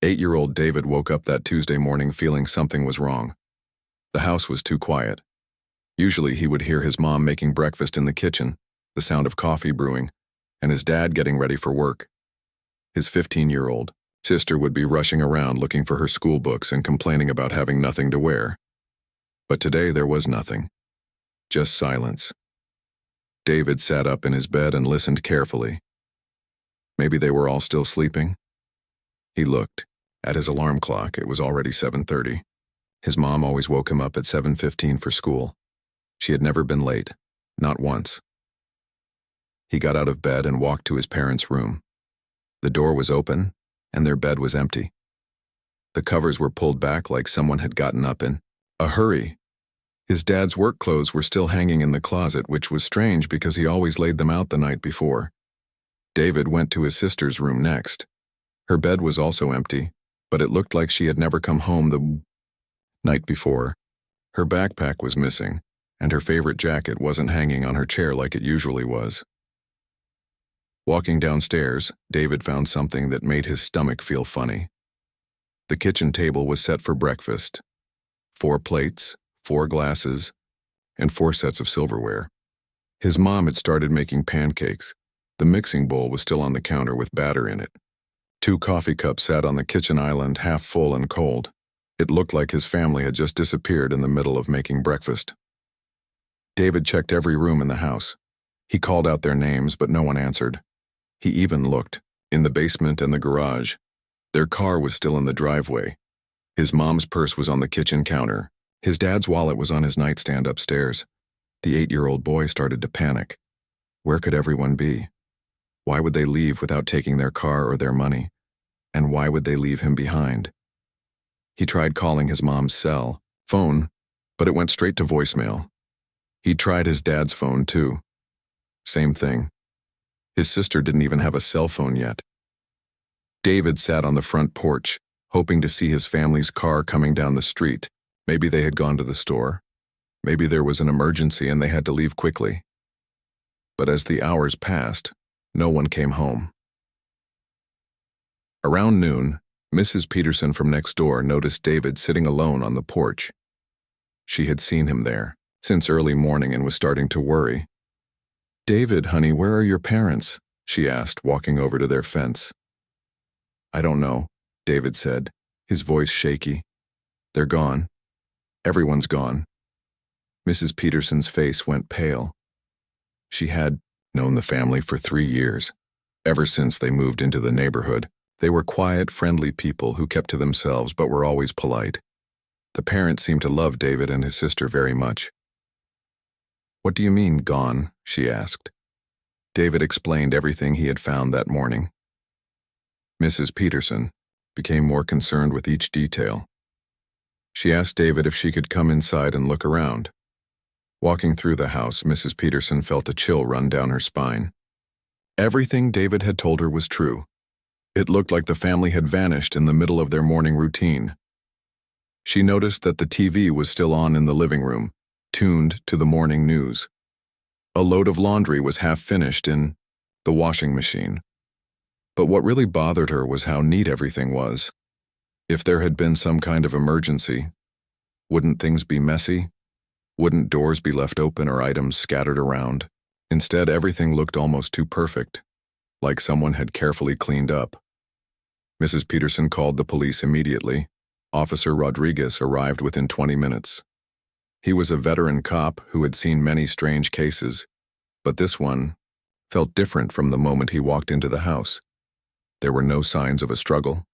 8-year-old David woke up that Tuesday morning feeling something was wrong. The house was too quiet. Usually he would hear his mom making breakfast in the kitchen, the sound of coffee brewing, and his dad getting ready for work. His 15-year-old sister would be rushing around looking for her school books and complaining about having nothing to wear. But today there was nothing. Just silence. David sat up in his bed and listened carefully. Maybe they were all still sleeping? He looked. At his alarm clock, it was already 7:30. His mom always woke him up at 7:15 for school. She had never been late, not once. He got out of bed and walked to his parents' room. The door was open, and their bed was empty. The covers were pulled back like someone had gotten up in a hurry. His dad's work clothes were still hanging in the closet, which was strange because he always laid them out the night before. David went to his sister's room next. Her bed was also empty, but it looked like she had never come home the night before. Her backpack was missing, and her favorite jacket wasn't hanging on her chair like it usually was. Walking downstairs, David found something that made his stomach feel funny. The kitchen table was set for breakfast. 4 plates, 4 glasses, and 4 sets of silverware. His mom had started making pancakes. The mixing bowl was still on the counter with batter in it. 2 coffee cups sat on the kitchen island, half full and cold. It looked like his family had just disappeared in the middle of making breakfast. David checked every room in the house. He called out their names, but no one answered. He even looked in the basement and the garage. Their car was still in the driveway. His mom's purse was on the kitchen counter. His dad's wallet was on his nightstand upstairs. The 8-year-old boy started to panic. Where could everyone be? Why would they leave without taking their car or their money? And why would they leave him behind? He tried calling his mom's cell phone, but it went straight to voicemail. He tried his dad's phone too. Same thing. His sister didn't even have a cell phone yet. David sat on the front porch, hoping to see his family's car coming down the street. Maybe they had gone to the store. Maybe there was an emergency and they had to leave quickly. But as the hours passed, no one came home. Around noon, Mrs. Peterson from next door noticed David sitting alone on the porch. She had seen him there since early morning and was starting to worry. "David, honey, where are your parents?" she asked, walking over to their fence. "I don't know," David said, his voice shaky. "They're gone. Everyone's gone." Mrs. Peterson's face went pale. She had known the family for 3 years. Ever since they moved into the neighborhood, they were quiet, friendly people who kept to themselves but were always polite. The parents seemed to love David and his sister very much. "What do you mean, gone?" she asked. David explained everything he had found that morning. Mrs. Peterson became more concerned with each detail. She asked David if she could come inside and look around. Walking through the house, Mrs. Peterson felt a chill run down her spine. Everything David had told her was true. It looked like the family had vanished in the middle of their morning routine. She noticed that the TV was still on in the living room, tuned to the morning news. A load of laundry was half finished in the washing machine. But what really bothered her was how neat everything was. If there had been some kind of emergency, wouldn't things be messy? Wouldn't doors be left open or items scattered around? Instead, everything looked almost too perfect, like someone had carefully cleaned up. Mrs. Peterson called the police immediately. Officer Rodriguez arrived within 20 minutes. He was a veteran cop who had seen many strange cases, but this one felt different from the moment he walked into the house. There were no signs of a struggle.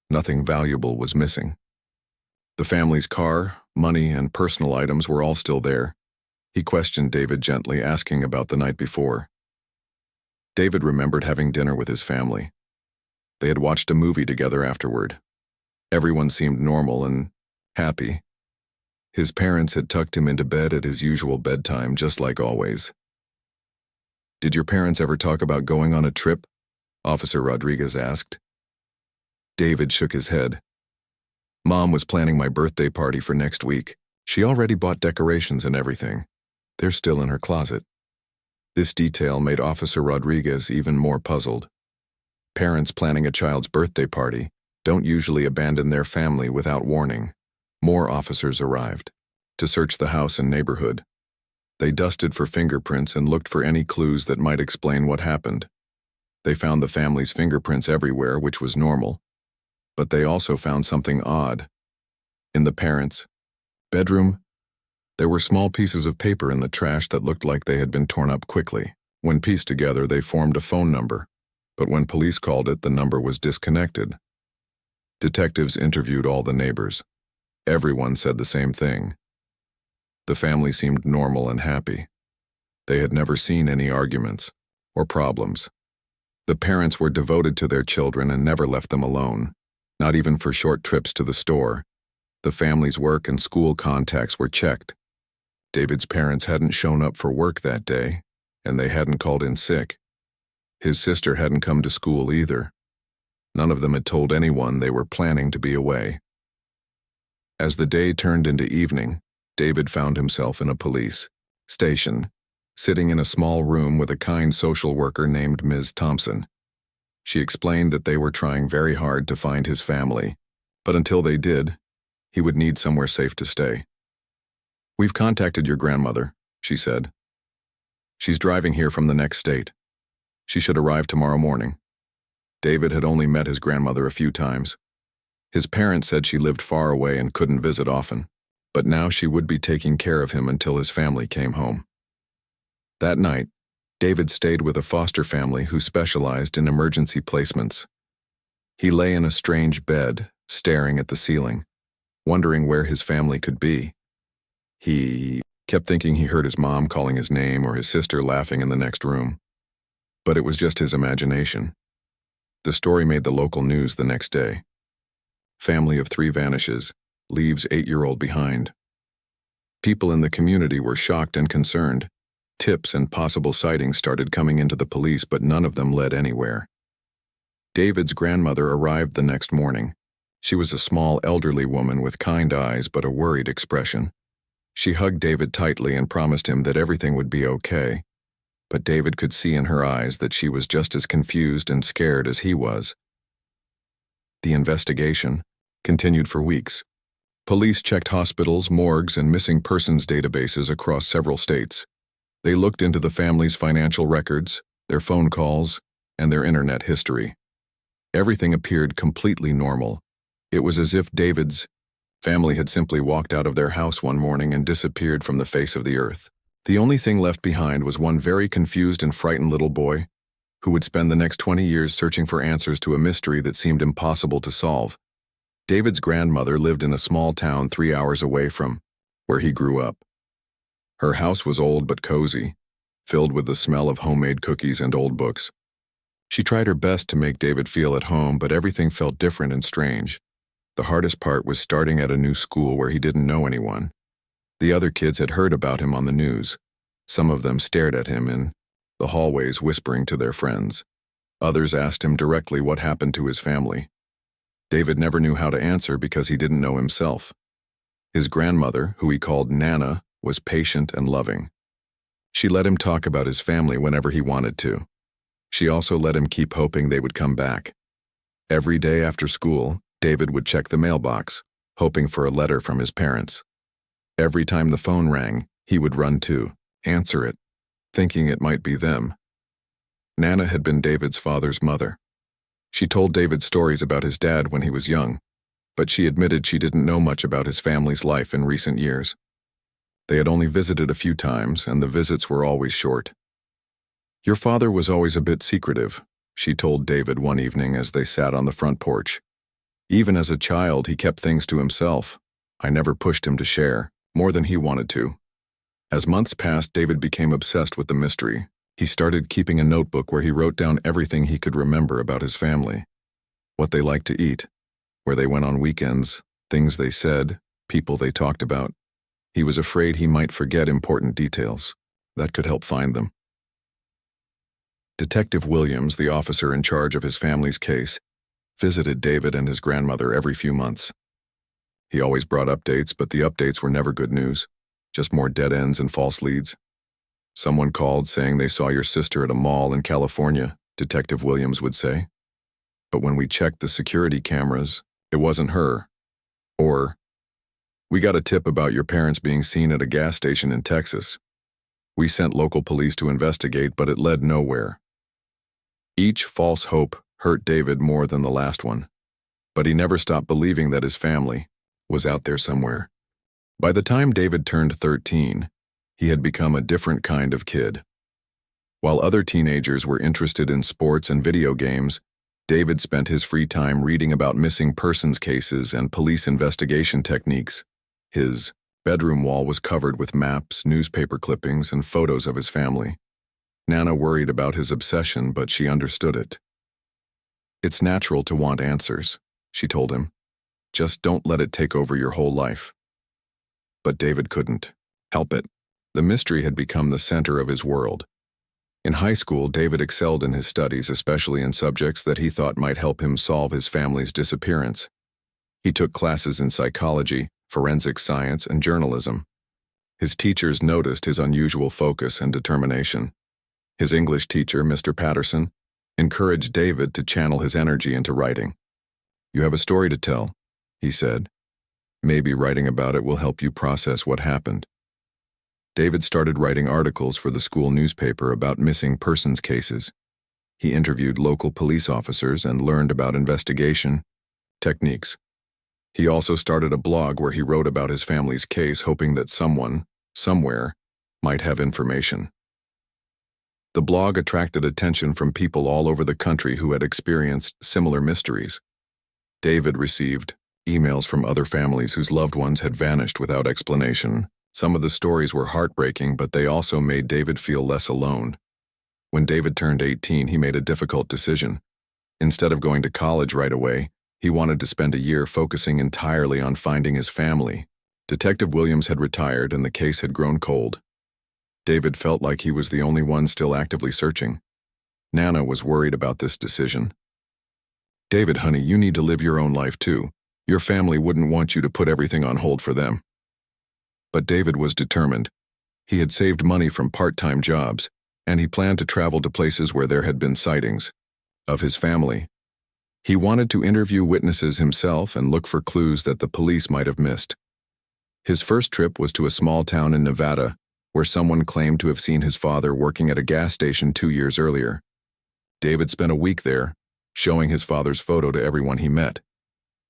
Nothing valuable was missing. The family's car, money, and personal items were all still there. He questioned David gently, asking about the night before. David remembered having dinner with his family. They had watched a movie together afterward. Everyone seemed normal and happy. His parents had tucked him into bed at his usual bedtime, just like always. "Did your parents ever talk about going on a trip?" Officer Rodriguez asked. David shook his head. "Mom was planning my birthday party for next week. She already bought decorations and everything. They're still in her closet." This detail made Officer Rodriguez even more puzzled. Parents planning a child's birthday party, don't usually abandon their family without warning. More officers arrived to search the house and neighborhood. They dusted for fingerprints and looked for any clues that might explain what happened. They found the family's fingerprints everywhere, which was normal. But they also found something odd. In the parents' bedroom, there were small pieces of paper in the trash that looked like they had been torn up quickly. When pieced together, they formed a phone number, but when police called it, the number was disconnected. Detectives interviewed all the neighbors. Everyone said the same thing. The family seemed normal and happy. They had never seen any arguments or problems. The parents were devoted to their children and never left them alone, not even for short trips to the store. The family's work and school contacts were checked. David's parents hadn't shown up for work that day, and they hadn't called in sick. His sister hadn't come to school either. None of them had told anyone they were planning to be away. As the day turned into evening, David found himself in a police station, sitting in a small room with a kind social worker named Ms. Thompson. She explained that they were trying very hard to find his family, but until they did, he would need somewhere safe to stay. "We've contacted your grandmother," she said. "She's driving here from the next state. She should arrive tomorrow morning." David had only met his grandmother a few times. His parents said she lived far away and couldn't visit often, but now she would be taking care of him until his family came home. That night, David stayed with a foster family who specialized in emergency placements. He lay in a strange bed, staring at the ceiling, wondering where his family could be. He kept thinking he heard his mom calling his name or his sister laughing in the next room. But it was just his imagination. The story made the local news the next day. Family of 3 vanishes, leaves 8-year-old behind. People in the community were shocked and concerned. Tips and possible sightings started coming into the police, but none of them led anywhere. David's grandmother arrived the next morning. She was a small, elderly woman with kind eyes but a worried expression. She hugged David tightly and promised him that everything would be okay. But David could see in her eyes that she was just as confused and scared as he was. The investigation continued for weeks. Police checked hospitals, morgues, and missing persons databases across several states. They looked into the family's financial records, their phone calls, and their internet history. Everything appeared completely normal. It was as if David's family had simply walked out of their house one morning and disappeared from the face of the earth. The only thing left behind was one very confused and frightened little boy who would spend the next 20 years searching for answers to a mystery that seemed impossible to solve. David's grandmother lived in a small town 3 hours away from where he grew up. Her house was old but cozy, filled with the smell of homemade cookies and old books. She tried her best to make David feel at home, but everything felt different and strange. The hardest part was starting at a new school where he didn't know anyone. The other kids had heard about him on the news. Some of them stared at him in the hallways, whispering to their friends. Others asked him directly what happened to his family. David never knew how to answer because he didn't know himself. His grandmother, who he called Nana, was patient and loving. She let him talk about his family whenever he wanted to. She also let him keep hoping they would come back. Every day after school, David would check the mailbox, hoping for a letter from his parents. Every time the phone rang, he would run to answer it, thinking it might be them. Nana had been David's father's mother. She told David stories about his dad when he was young, but she admitted she didn't know much about his family's life in recent years. They had only visited a few times, and the visits were always short. "Your father was always a bit secretive," she told David one evening as they sat on the front porch. "Even as a child, he kept things to himself. I never pushed him to share, more than he wanted to." As months passed, David became obsessed with the mystery. He started keeping a notebook where he wrote down everything he could remember about his family. What they liked to eat, where they went on weekends, things they said, people they talked about. He was afraid he might forget important details that could help find them. Detective Williams, the officer in charge of his family's case, visited David and his grandmother every few months. He always brought updates, but the updates were never good news, just more dead ends and false leads. "Someone called saying they saw your sister at a mall in California," Detective Williams would say. But when we checked the security cameras, it wasn't her. Or, we got a tip about your parents being seen at a gas station in Texas. We sent local police to investigate, but it led nowhere. Each false hope hurt David more than the last one, but he never stopped believing that his family was out there somewhere. By the time David turned 13, he had become a different kind of kid. While other teenagers were interested in sports and video games, David spent his free time reading about missing persons cases and police investigation techniques. His bedroom wall was covered with maps, newspaper clippings, and photos of his family. Nana worried about his obsession, but she understood it. "It's natural to want answers," she told him. "Just don't let it take over your whole life." But David couldn't help it. The mystery had become the center of his world. In high school, David excelled in his studies, especially in subjects that he thought might help him solve his family's disappearance. He took classes in psychology, forensic science, and journalism. His teachers noticed his unusual focus and determination. His English teacher, Mr. Patterson, encouraged David to channel his energy into writing. "You have a story to tell," he said. "Maybe writing about it will help you process what happened." David started writing articles for the school newspaper about missing persons cases. He interviewed local police officers and learned about investigation techniques. He also started a blog where he wrote about his family's case, hoping that someone, somewhere, might have information. The blog attracted attention from people all over the country who had experienced similar mysteries. David received emails from other families whose loved ones had vanished without explanation. Some of the stories were heartbreaking, but they also made David feel less alone. When David turned 18, he made a difficult decision. Instead of going to college right away, he wanted to spend a year focusing entirely on finding his family. Detective Williams had retired and the case had grown cold. David felt like he was the only one still actively searching. Nana was worried about this decision. "David, honey, you need to live your own life too. Your family wouldn't want you to put everything on hold for them." But David was determined. He had saved money from part-time jobs, and he planned to travel to places where there had been sightings of his family. He wanted to interview witnesses himself and look for clues that the police might have missed. His first trip was to a small town in Nevada, where someone claimed to have seen his father working at a gas station 2 years earlier. David spent a week there, showing his father's photo to everyone he met.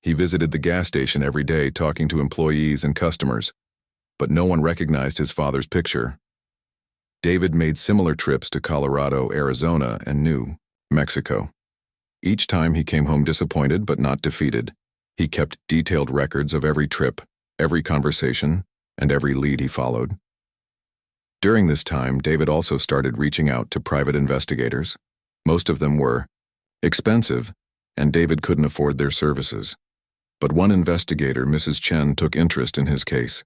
He visited the gas station every day, talking to employees and customers, but no one recognized his father's picture. David made similar trips to Colorado, Arizona, and New Mexico. Each time he came home disappointed but not defeated. He kept detailed records of every trip, every conversation, and every lead he followed. During this time, David also started reaching out to private investigators. Most of them were expensive, and David couldn't afford their services. But one investigator, Mrs. Chen, took interest in his case.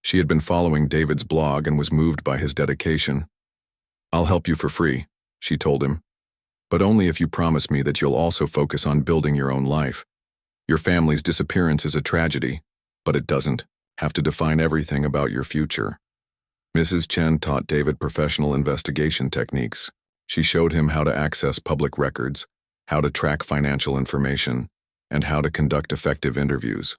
She had been following David's blog and was moved by his dedication. "I'll help you for free," she told him. "But only if you promise me that you'll also focus on building your own life. Your family's disappearance is a tragedy, but it doesn't have to define everything about your future." Mrs. Chen taught David professional investigation techniques. She showed him how to access public records, how to track financial information, and how to conduct effective interviews.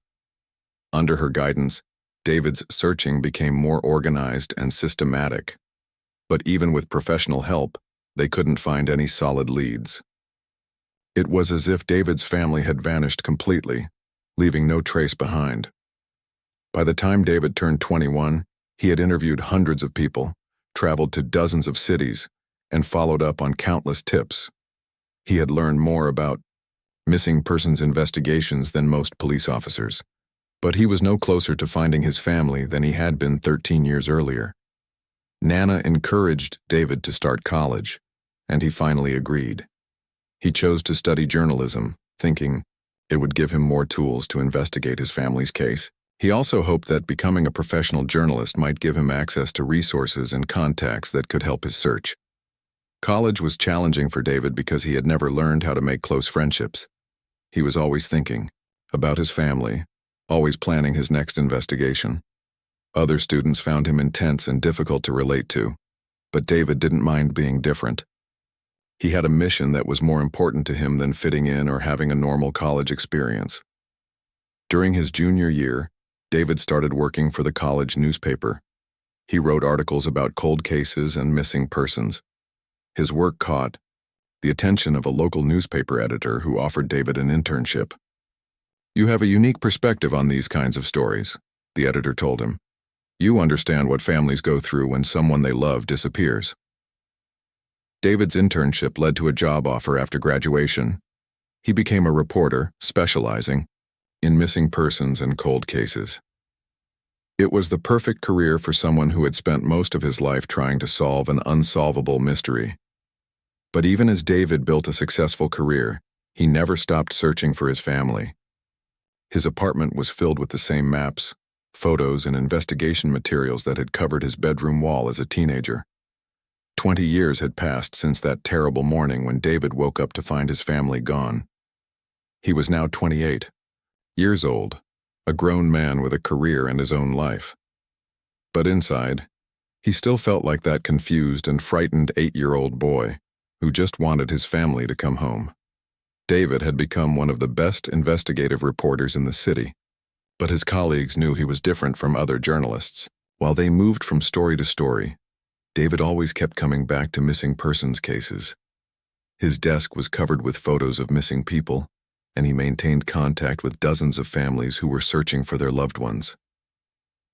Under her guidance, David's searching became more organized and systematic. But even with professional help, they couldn't find any solid leads. It was as if David's family had vanished completely, leaving no trace behind. By the time David turned 21, he had interviewed hundreds of people, traveled to dozens of cities, and followed up on countless tips. He had learned more about missing persons investigations than most police officers, but he was no closer to finding his family than he had been 13 years earlier. Nana encouraged David to start college, and he finally agreed. He chose to study journalism, thinking it would give him more tools to investigate his family's case. He also hoped that becoming a professional journalist might give him access to resources and contacts that could help his search. College was challenging for David because he had never learned how to make close friendships. He was always thinking about his family, always planning his next investigation. Other students found him intense and difficult to relate to, but David didn't mind being different. He had a mission that was more important to him than fitting in or having a normal college experience. During his junior year, David started working for the college newspaper. He wrote articles about cold cases and missing persons. His work caught the attention of a local newspaper editor who offered David an internship. "You have a unique perspective on these kinds of stories," the editor told him. "You understand what families go through when someone they love disappears." David's internship led to a job offer after graduation. He became a reporter, specializing in missing persons and cold cases. It was the perfect career for someone who had spent most of his life trying to solve an unsolvable mystery. But even as David built a successful career, he never stopped searching for his family. His apartment was filled with the same maps, photos, and investigation materials that had covered his bedroom wall as a teenager. 20 years had passed since that terrible morning when David woke up to find his family gone. He was now 28 years old, a grown man with a career and his own life. But inside, he still felt like that confused and frightened 8-year-old boy who just wanted his family to come home. David had become one of the best investigative reporters in the city, but his colleagues knew he was different from other journalists. While they moved from story to story, David always kept coming back to missing persons cases. His desk was covered with photos of missing people, and he maintained contact with dozens of families who were searching for their loved ones.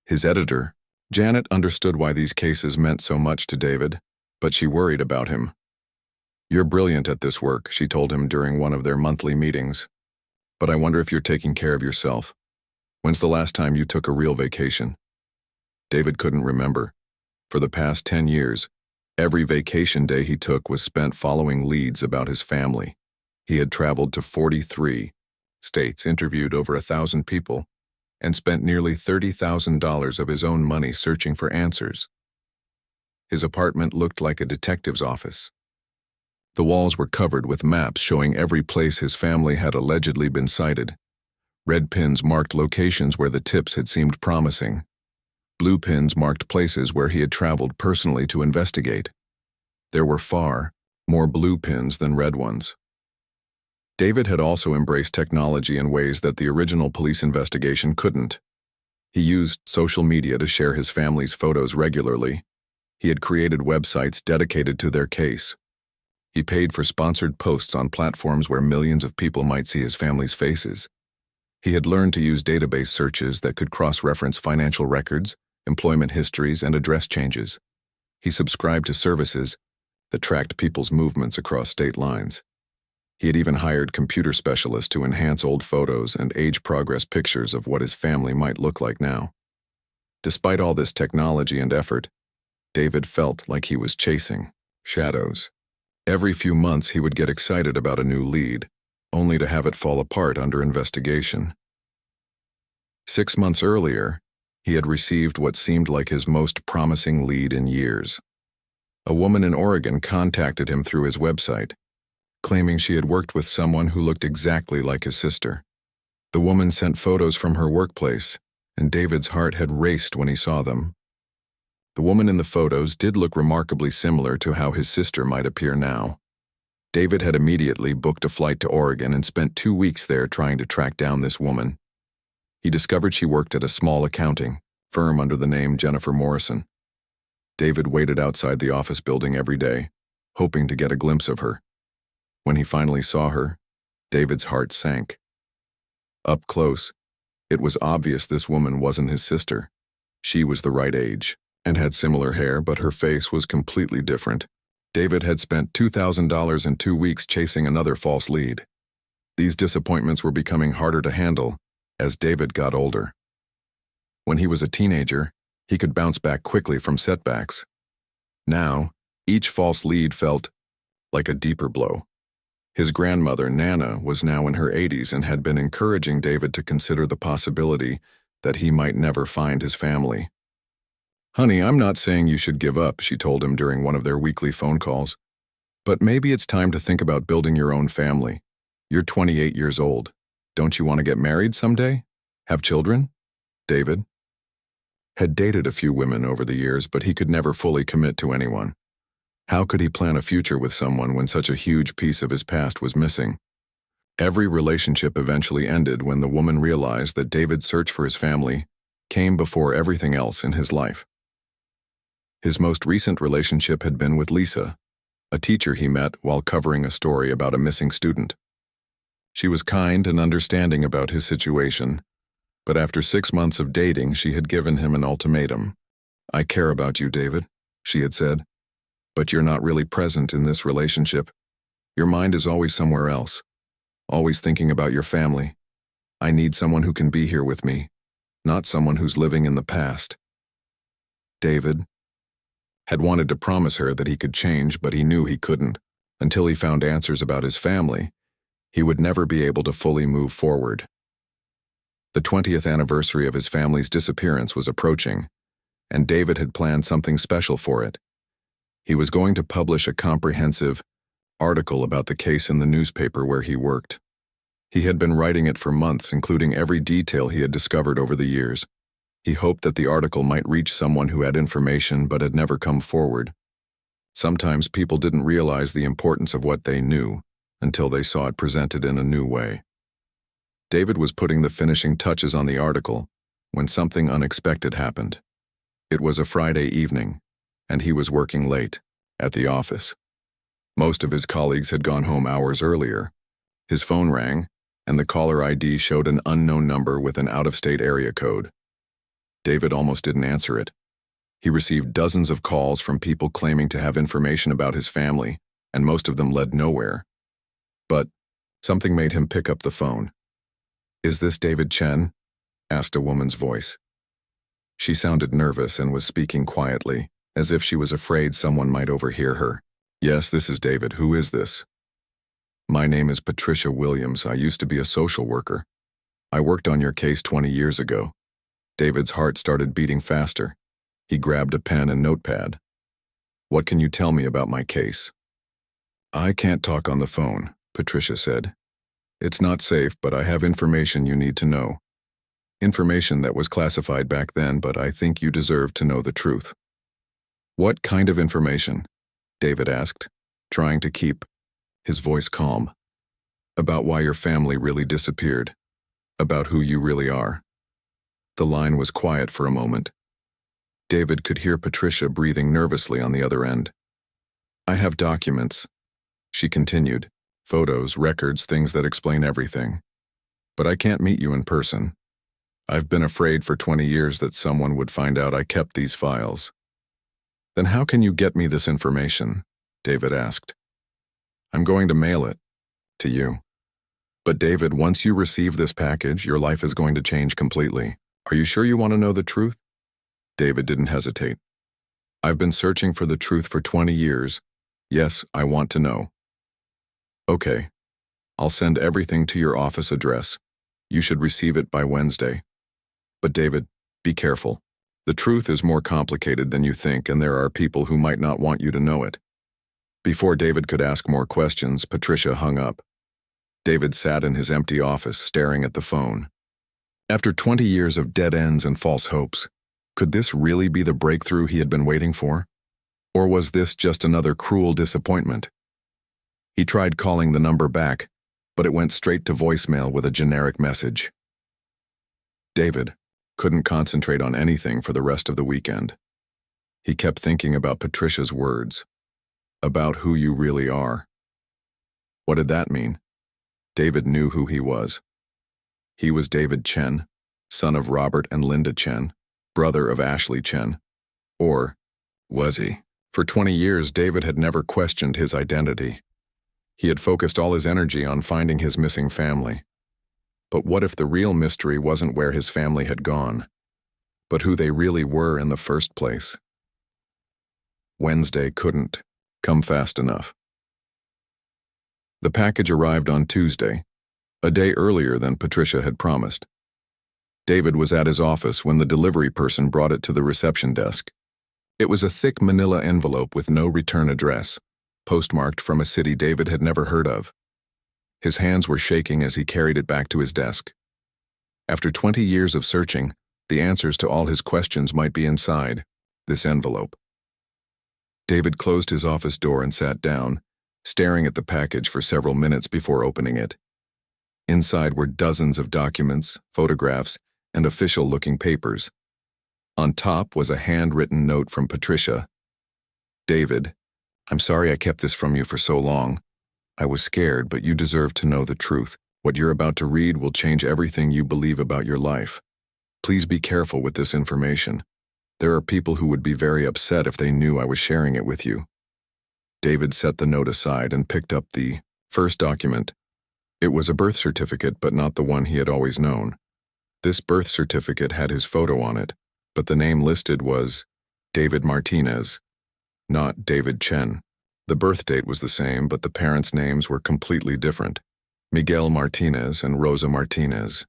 His editor, Janet, understood why these cases meant so much to David, but she worried about him. "You're brilliant at this work," she told him during one of their monthly meetings. "But I wonder if you're taking care of yourself. When's the last time you took a real vacation?" David couldn't remember. For the past 10 years, every vacation day he took was spent following leads about his family. He had traveled to 43 states, interviewed over 1,000 people, and spent nearly $30,000 of his own money searching for answers. His apartment looked like a detective's office. The walls were covered with maps showing every place his family had allegedly been sighted. Red pins marked locations where the tips had seemed promising. Blue pins marked places where he had traveled personally to investigate. There were far more blue pins than red ones. David had also embraced technology in ways that the original police investigation couldn't. He used social media to share his family's photos regularly. He had created websites dedicated to their case. He paid for sponsored posts on platforms where millions of people might see his family's faces. He had learned to use database searches that could cross-reference financial records, employment histories, and address changes. He subscribed to services that tracked people's movements across state lines. He had even hired computer specialists to enhance old photos and age progress pictures of what his family might look like now. Despite all this technology and effort, David felt like he was chasing shadows. Every few months he would get excited about a new lead, only to have it fall apart under investigation. 6 months earlier, he had received what seemed like his most promising lead in years. A woman in Oregon contacted him through his website, claiming she had worked with someone who looked exactly like his sister. The woman sent photos from her workplace, and David's heart had raced when he saw them. The woman in the photos did look remarkably similar to how his sister might appear now. David had immediately booked a flight to Oregon and spent 2 weeks there trying to track down this woman. He discovered she worked at a small accounting firm under the name Jennifer Morrison. David waited outside the office building every day, hoping to get a glimpse of her. When he finally saw her, David's heart sank. Up close, it was obvious this woman wasn't his sister. She was the right age and had similar hair, but her face was completely different. David had spent $2,000 in 2 weeks chasing another false lead. These disappointments were becoming harder to handle as David got older. When he was a teenager, he could bounce back quickly from setbacks. Now, each false lead felt like a deeper blow. His grandmother, Nana, was now in her 80s and had been encouraging David to consider the possibility that he might never find his family. "Honey, I'm not saying you should give up," she told him during one of their weekly phone calls. "But maybe it's time to think about building your own family. You're 28 years old. Don't you want to get married someday? Have children?" David had dated a few women over the years, but he could never fully commit to anyone. How could he plan a future with someone when such a huge piece of his past was missing? Every relationship eventually ended when the woman realized that David's search for his family came before everything else in his life. His most recent relationship had been with Lisa, a teacher he met while covering a story about a missing student. She was kind and understanding about his situation, but after 6 months of dating, she had given him an ultimatum. "I care about you, David," she had said, "but you're not really present in this relationship. Your mind is always somewhere else, always thinking about your family. I need someone who can be here with me, not someone who's living in the past." David had wanted to promise her that he could change, but he knew he couldn't. Until he found answers about his family, he would never be able to fully move forward. The 20th anniversary of his family's disappearance was approaching, and David had planned something special for it. He was going to publish a comprehensive article about the case in the newspaper where he worked. He had been writing it for months, including every detail he had discovered over the years. He hoped that the article might reach someone who had information but had never come forward. Sometimes people didn't realize the importance of what they knew until they saw it presented in a new way. David was putting the finishing touches on the article when something unexpected happened. It was a Friday evening, and he was working late at the office. Most of his colleagues had gone home hours earlier. His phone rang, and the caller ID showed an unknown number with an out-of-state area code. David almost didn't answer it. He received dozens of calls from people claiming to have information about his family, and most of them led nowhere. But something made him pick up the phone. "Is this David Chen?" asked a woman's voice. She sounded nervous and was speaking quietly, as if she was afraid someone might overhear her. "Yes, this is David. Who is this?" "My name is Patricia Williams. I used to be a social worker. I worked on your case 20 years ago." David's heart started beating faster. He grabbed a pen and notepad. "What can you tell me about my case?" "I can't talk on the phone," Patricia said. "It's not safe, but I have information you need to know. Information that was classified back then, but I think you deserve to know the truth." "What kind of information?" David asked, trying to keep his voice calm. "About why your family really disappeared. About who you really are." The line was quiet for a moment. David could hear Patricia breathing nervously on the other end. "I have documents," she continued. "Photos, records, things that explain everything. But I can't meet you in person. I've been afraid for 20 years that someone would find out I kept these files." "Then how can you get me this information?" David asked. "I'm going to mail it to you." "But David, once you receive this package, your life is going to change completely. Are you sure you want to know the truth?" David didn't hesitate. "I've been searching for the truth for 20 years. Yes, I want to know." "Okay. I'll send everything to your office address. You should receive it by Wednesday. But David, be careful. The truth is more complicated than you think, and there are people who might not want you to know it." Before David could ask more questions, Patricia hung up. David sat in his empty office, staring at the phone. After 20 years of dead ends and false hopes, could this really be the breakthrough he had been waiting for? Or was this just another cruel disappointment? He tried calling the number back, but it went straight to voicemail with a generic message. David couldn't concentrate on anything for the rest of the weekend. He kept thinking about Patricia's words, about who you really are. What did that mean? David knew who he was. He was David Chen, son of Robert and Linda Chen, brother of Ashley Chen. Or was he? For 20 years, David had never questioned his identity. He had focused all his energy on finding his missing family. But what if the real mystery wasn't where his family had gone, but who they really were in the first place? Wednesday couldn't come fast enough. The package arrived on Tuesday, a day earlier than Patricia had promised. David was at his office when the delivery person brought it to the reception desk. It was a thick manila envelope with no return address, postmarked from a city David had never heard of. His hands were shaking as he carried it back to his desk. After 20 years of searching, the answers to all his questions might be inside this envelope. David closed his office door and sat down, staring at the package for several minutes before opening it. Inside were dozens of documents, photographs, and official-looking papers. On top was a handwritten note from Patricia. "David, I'm sorry I kept this from you for so long. I was scared, but you deserve to know the truth. What you're about to read will change everything you believe about your life. Please be careful with this information. There are people who would be very upset if they knew I was sharing it with you." David set the note aside and picked up the first document. It was a birth certificate, but not the one he had always known. This birth certificate had his photo on it, but the name listed was David Martinez, not David Chen. The birth date was the same, but the parents' names were completely different: Miguel Martinez and Rosa Martinez.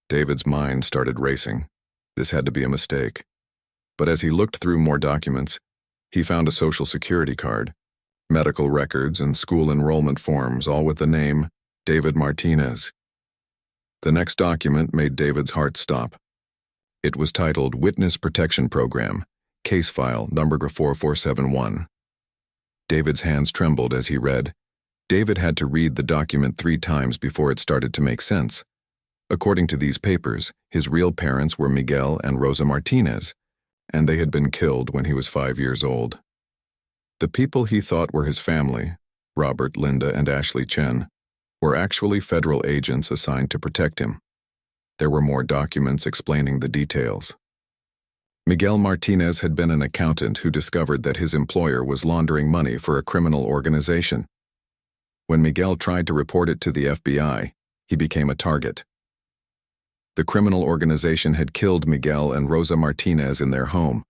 David's mind started racing. This had to be a mistake. But as he looked through more documents, he found a social security card, medical records, and school enrollment forms, all with the name David Martinez. The next document made David's heart stop. It was titled Witness Protection Program, Case File Number 4471. David's hands trembled as he read. David had to read the document 3 times before it started to make sense. According to these papers, his real parents were Miguel and Rosa Martinez, and they had been killed when he was 5 years old. The people he thought were his family, Robert, Linda, and Ashley Chen, were actually federal agents assigned to protect him. There were more documents explaining the details. Miguel Martinez had been an accountant who discovered that his employer was laundering money for a criminal organization. When Miguel tried to report it to the FBI, he became a target. The criminal organization had killed Miguel and Rosa Martinez in their home,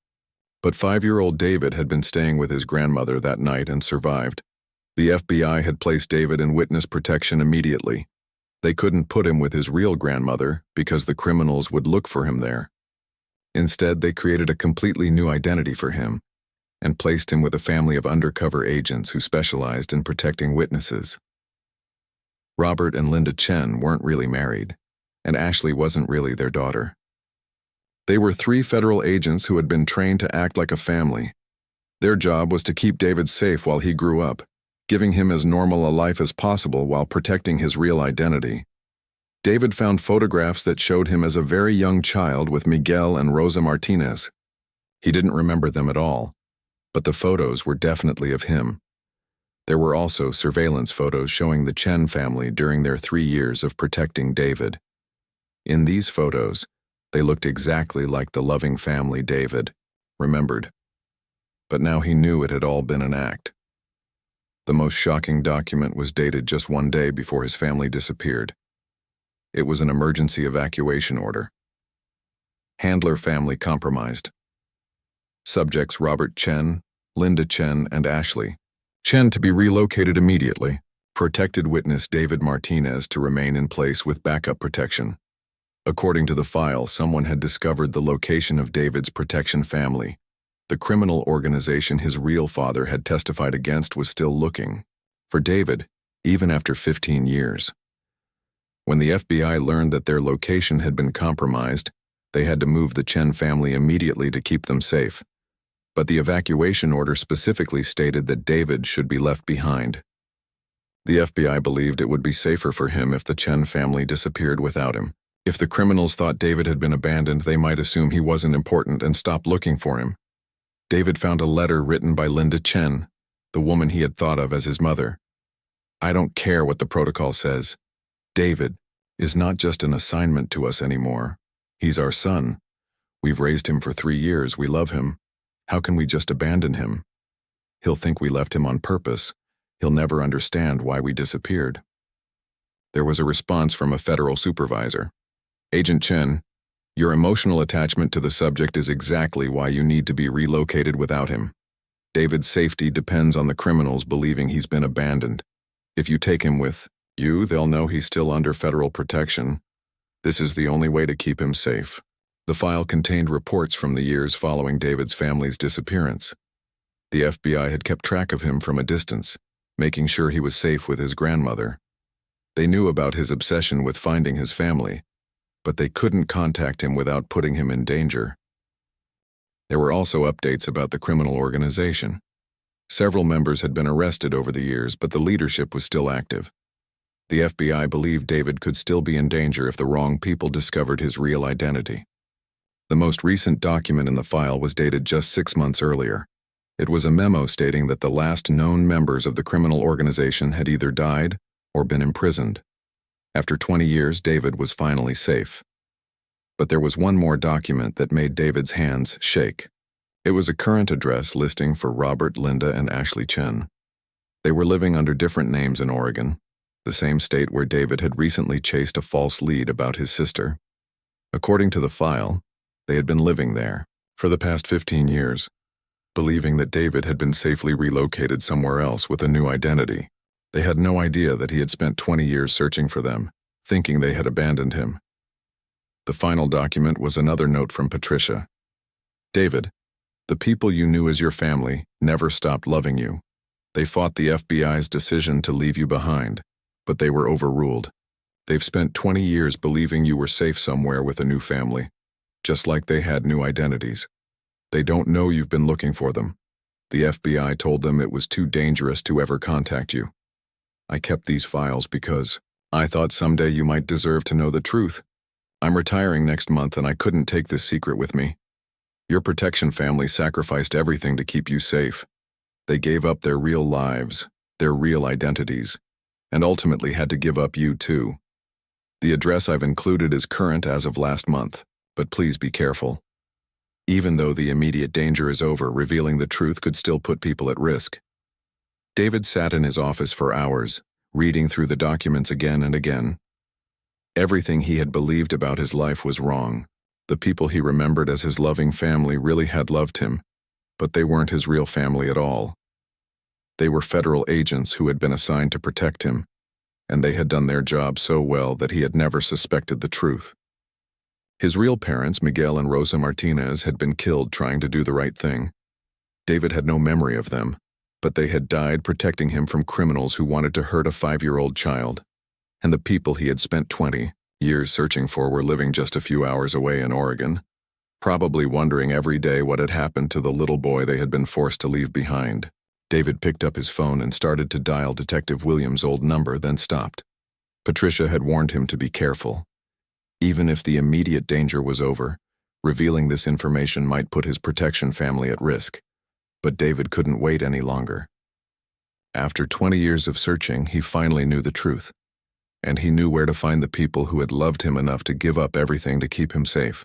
but 5-year-old David had been staying with his grandmother that night and survived. The FBI had placed David in witness protection immediately. They couldn't put him with his real grandmother because the criminals would look for him there. Instead, they created a completely new identity for him and placed him with a family of undercover agents who specialized in protecting witnesses. Robert and Linda Chen weren't really married, and Ashley wasn't really their daughter. They were 3 federal agents who had been trained to act like a family. Their job was to keep David safe while he grew up, giving him as normal a life as possible while protecting his real identity. David found photographs that showed him as a very young child with Miguel and Rosa Martinez. He didn't remember them at all, but the photos were definitely of him. There were also surveillance photos showing the Chen family during their 3 years of protecting David. In these photos, they looked exactly like the loving family David remembered. But now he knew it had all been an act. The most shocking document was dated just 1 day before his family disappeared. It was an emergency evacuation order. Handler family compromised. Subjects Robert Chen, Linda Chen, and Ashley. Chen to be relocated immediately. Protected witness David Martinez to remain in place with backup protection. According to the file, someone had discovered the location of David's protection family. The criminal organization his real father had testified against was still looking for David, even after 15 years. When the FBI learned that their location had been compromised, they had to move the Chen family immediately to keep them safe. But the evacuation order specifically stated that David should be left behind. The FBI believed it would be safer for him if the Chen family disappeared without him. If the criminals thought David had been abandoned, they might assume he wasn't important and stop looking for him. David found a letter written by Linda Chen, the woman he had thought of as his mother. "I don't care what the protocol says. David is not just an assignment to us anymore. He's our son. We've raised him for 3 years. We love him. How can we just abandon him? He'll think we left him on purpose. He'll never understand why we disappeared." There was a response from a federal supervisor. "Agent Chen, your emotional attachment to the subject is exactly why you need to be relocated without him. David's safety depends on the criminals believing he's been abandoned. If you take him with you, they'll know he's still under federal protection. This is the only way to keep him safe." The file contained reports from the years following David's family's disappearance. The FBI had kept track of him from a distance, making sure he was safe with his grandmother. They knew about his obsession with finding his family, but they couldn't contact him without putting him in danger. There were also updates about the criminal organization. Several members had been arrested over the years, but the leadership was still active. The FBI believed David could still be in danger if the wrong people discovered his real identity. The most recent document in the file was dated just 6 months earlier. It was a memo stating that the last known members of the criminal organization had either died or been imprisoned. After 20 years, David was finally safe. But there was one more document that made David's hands shake. It was a current address listing for Robert, Linda, and Ashley Chen. They were living under different names in Oregon, the same state where David had recently chased a false lead about his sister. According to the file, they had been living there for the past 15 years, believing that David had been safely relocated somewhere else with a new identity. They had no idea that he had spent 20 years searching for them, thinking they had abandoned him. The final document was another note from Patricia. David, the people you knew as your family never stopped loving you. They fought the FBI's decision to leave you behind, but they were overruled. They've spent 20 years believing you were safe somewhere with a new family, just like they had new identities. They don't know you've been looking for them. The FBI told them it was too dangerous to ever contact you. I kept these files because I thought someday you might deserve to know the truth. I'm retiring next month and I couldn't take this secret with me. Your protection family sacrificed everything to keep you safe. They gave up their real lives, their real identities, and ultimately had to give up you too. The address I've included is current as of last month, but please be careful. Even though the immediate danger is over, revealing the truth could still put people at risk. David sat in his office for hours, reading through the documents again and again. Everything he had believed about his life was wrong. The people he remembered as his loving family really had loved him, but they weren't his real family at all. They were federal agents who had been assigned to protect him, and they had done their job so well that he had never suspected the truth. His real parents, Miguel and Rosa Martinez, had been killed trying to do the right thing. David had no memory of them, but they had died protecting him from criminals who wanted to hurt a 5-year-old child. And the people he had spent 20 years searching for were living just a few hours away in Oregon, probably wondering every day what had happened to the little boy they had been forced to leave behind. David picked up his phone and started to dial Detective Williams' old number, then stopped. Patricia had warned him to be careful. Even if the immediate danger was over, revealing this information might put his protection family at risk. But David couldn't wait any longer. After 20 years of searching, he finally knew the truth. And he knew where to find the people who had loved him enough to give up everything to keep him safe.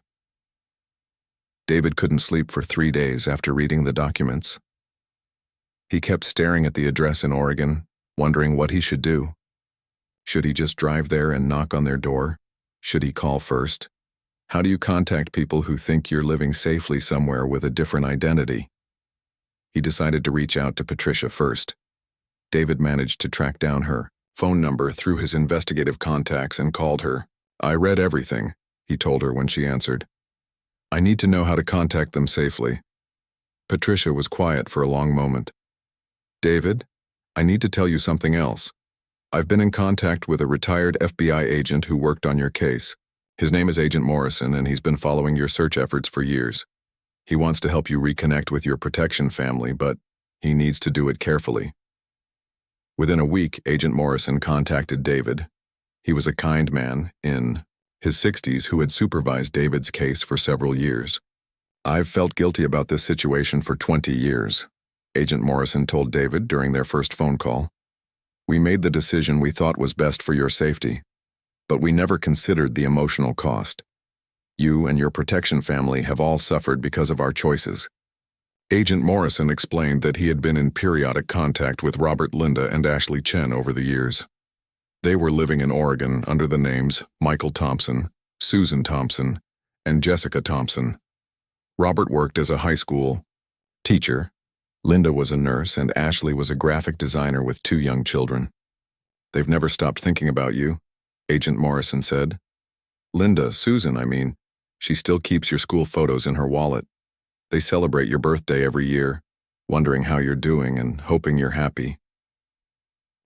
David couldn't sleep for 3 days after reading the documents. He kept staring at the address in Oregon, wondering what he should do. Should he just drive there and knock on their door? Should he call first? How do you contact people who think you're living safely somewhere with a different identity? He decided to reach out to Patricia first. David managed to track down her phone number through his investigative contacts and called her. I read everything, he told her when she answered. I need to know how to contact them safely. Patricia was quiet for a long moment. David, I need to tell you something else. I've been in contact with a retired FBI agent who worked on your case. His name is Agent Morrison, and he's been following your search efforts for years. He wants to help you reconnect with your protection family, but he needs to do it carefully. Within a week, Agent Morrison contacted David. He was a kind man in his 60s who had supervised David's case for several years. I've felt guilty about this situation for 20 years, Agent Morrison told David during their first phone call. We made the decision we thought was best for your safety, but we never considered the emotional cost. You and your protection family have all suffered because of our choices. Agent Morrison explained that he had been in periodic contact with Robert, Linda, and Ashley Chen over the years. They were living in Oregon under the names Michael Thompson, Susan Thompson, and Jessica Thompson. Robert worked as a high school teacher. Linda was a nurse, and Ashley was a graphic designer with 2 young children. They've never stopped thinking about you, Agent Morrison said. Susan, I mean, she still keeps your school photos in her wallet. They celebrate your birthday every year, wondering how you're doing and hoping you're happy.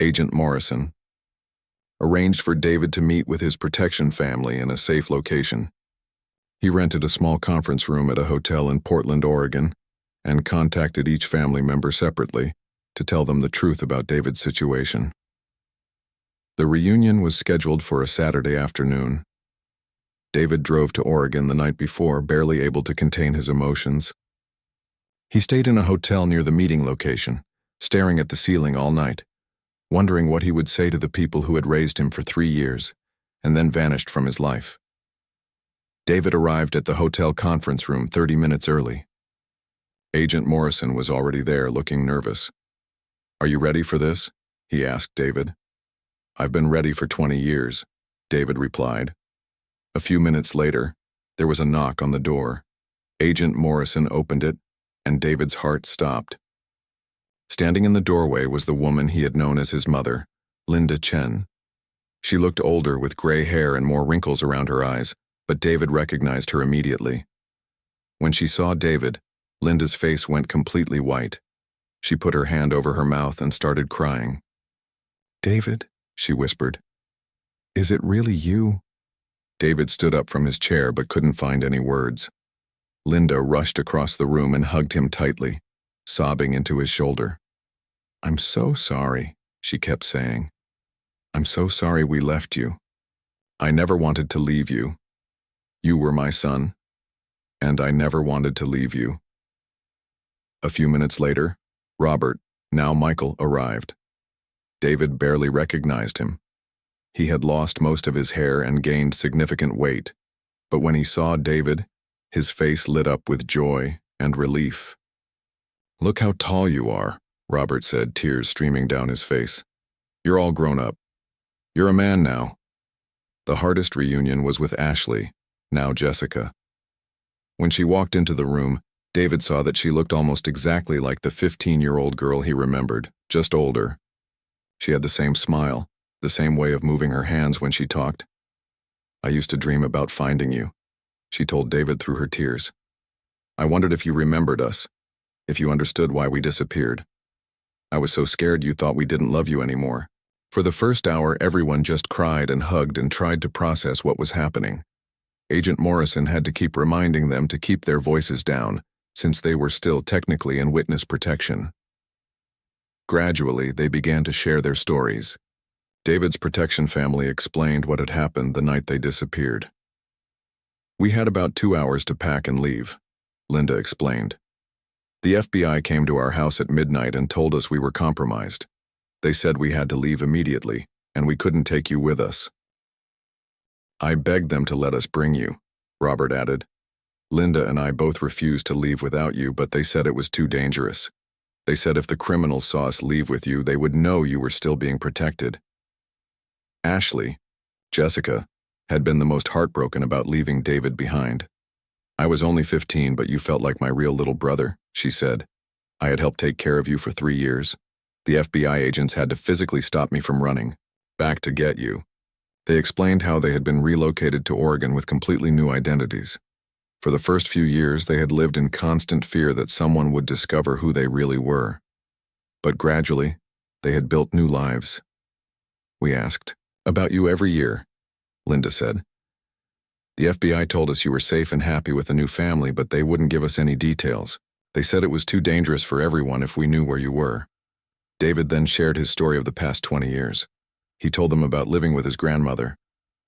Agent Morrison arranged for David to meet with his protection family in a safe location. He rented a small conference room at a hotel in Portland, Oregon, and contacted each family member separately, to tell them the truth about David's situation. The reunion was scheduled for a Saturday afternoon. David drove to Oregon the night before, barely able to contain his emotions. He stayed in a hotel near the meeting location, staring at the ceiling all night, wondering what he would say to the people who had raised him for 3 years, and then vanished from his life. David arrived at the hotel conference room 30 minutes early. Agent Morrison was already there, looking nervous. "Are you ready for this?" he asked David. "I've been ready for 20 years, David replied. A few minutes later, there was a knock on the door. Agent Morrison opened it, and David's heart stopped. Standing in the doorway was the woman he had known as his mother, Linda Chen. She looked older, with gray hair and more wrinkles around her eyes, but David recognized her immediately. When she saw David, Linda's face went completely white. She put her hand over her mouth and started crying. "David," she whispered, "is it really you?" David stood up from his chair but couldn't find any words. Linda rushed across the room and hugged him tightly, sobbing into his shoulder. "I'm so sorry," she kept saying. "I'm so sorry we left you. I never wanted to leave you. You were my son, and I never wanted to leave you." A few minutes later, Robert, now Michael, arrived. David barely recognized him. He had lost most of his hair and gained significant weight, but when he saw David, his face lit up with joy and relief. "Look how tall you are," Robert said, tears streaming down his face. "You're all grown up. You're a man now." The hardest reunion was with Ashley, now Jessica. When she walked into the room, David saw that she looked almost exactly like the 15-year-old girl he remembered, just older. She had the same smile, the same way of moving her hands when she talked. "I used to dream about finding you," she told David through her tears. "I wondered if you remembered us, if you understood why we disappeared. I was so scared you thought we didn't love you anymore." For the first hour, everyone just cried and hugged and tried to process what was happening. Agent Morrison had to keep reminding them to keep their voices down, since they were still technically in witness protection. Gradually, they began to share their stories. David's protection family explained what had happened the night they disappeared. "We had about 2 hours to pack and leave," Linda explained. "The FBI came to our house at midnight and told us we were compromised. They said we had to leave immediately, and we couldn't take you with us. I begged them to let us bring you," Robert added. "Linda and I both refused to leave without you, but they said it was too dangerous. They said if the criminals saw us leave with you, they would know you were still being protected." Ashley, Jessica, had been the most heartbroken about leaving David behind. "I was only 15, but you felt like my real little brother," she said. "I had helped take care of you for 3 years. The FBI agents had to physically stop me from running back to get you." They explained how they had been relocated to Oregon with completely new identities. For the first few years, they had lived in constant fear that someone would discover who they really were. But gradually, they had built new lives. "We asked about you every year," Linda said. "The FBI told us you were safe and happy with a new family, but they wouldn't give us any details. They said it was too dangerous for everyone if we knew where you were." David then shared his story of the past 20 years. He told them about living with his grandmother,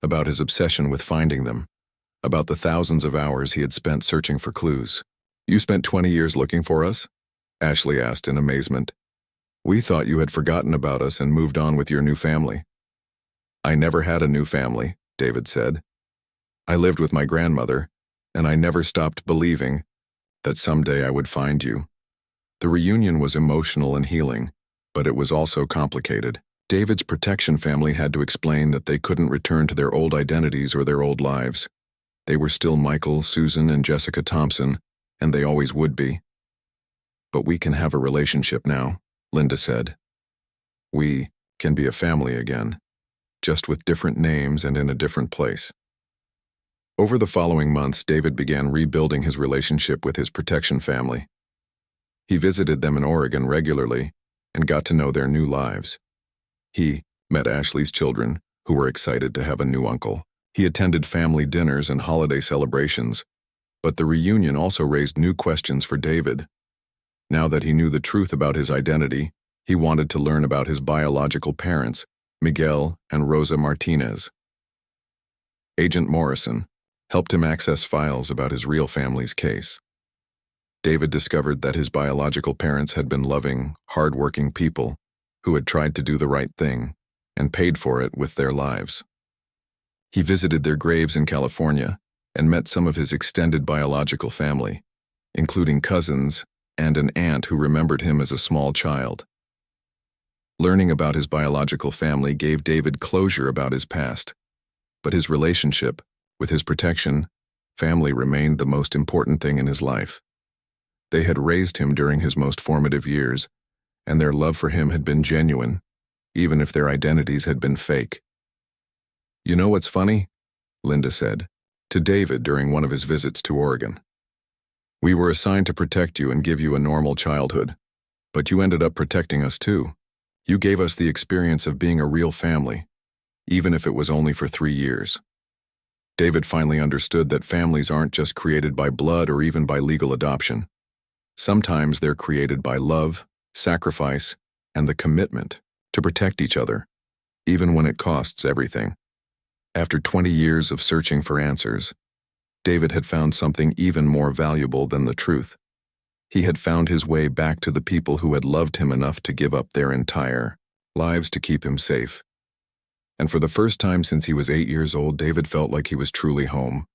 about his obsession with finding them, about the thousands of hours he had spent searching for clues. "You spent 20 years looking for us?" Ashley asked in amazement. "We thought you had forgotten about us and moved on with your new family." "I never had a new family," David said. "I lived with my grandmother, and I never stopped believing that someday I would find you." The reunion was emotional and healing, but it was also complicated. David's protection family had to explain that they couldn't return to their old identities or their old lives. They were still Michael, Susan, and Jessica Thompson, and they always would be. "But we can have a relationship now," Linda said. "We can be a family again, just with different names and in a different place." Over the following months, David began rebuilding his relationship with his protection family. He visited them in Oregon regularly and got to know their new lives. He met Ashley's children, who were excited to have a new uncle. He attended family dinners and holiday celebrations, but the reunion also raised new questions for David. Now that he knew the truth about his identity, He wanted to learn about his biological parents, Miguel and Rosa Martinez. Agent Morrison helped him access files about his real family's case. David discovered that his biological parents had been loving, hard-working people who had tried to do the right thing and paid for it with their lives. He visited their graves in California and met some of his extended biological family, including cousins and an aunt who remembered him as a small child. Learning about his biological family gave David closure about his past, but his relationship with his protection family remained the most important thing in his life. They had raised him during his most formative years, and their love for him had been genuine, even if their identities had been fake. "You know what's funny?" Linda said to David during one of his visits to Oregon. "We were assigned to protect you and give you a normal childhood, but you ended up protecting us too. You gave us the experience of being a real family, even if it was only for 3 years." David finally understood that families aren't just created by blood or even by legal adoption. Sometimes they're created by love, sacrifice, and the commitment to protect each other, even when it costs everything. After 20 years of searching for answers, David had found something even more valuable than the truth. He had found his way back to the people who had loved him enough to give up their entire lives to keep him safe. And for the first time since he was 8 years old, David felt like he was truly home.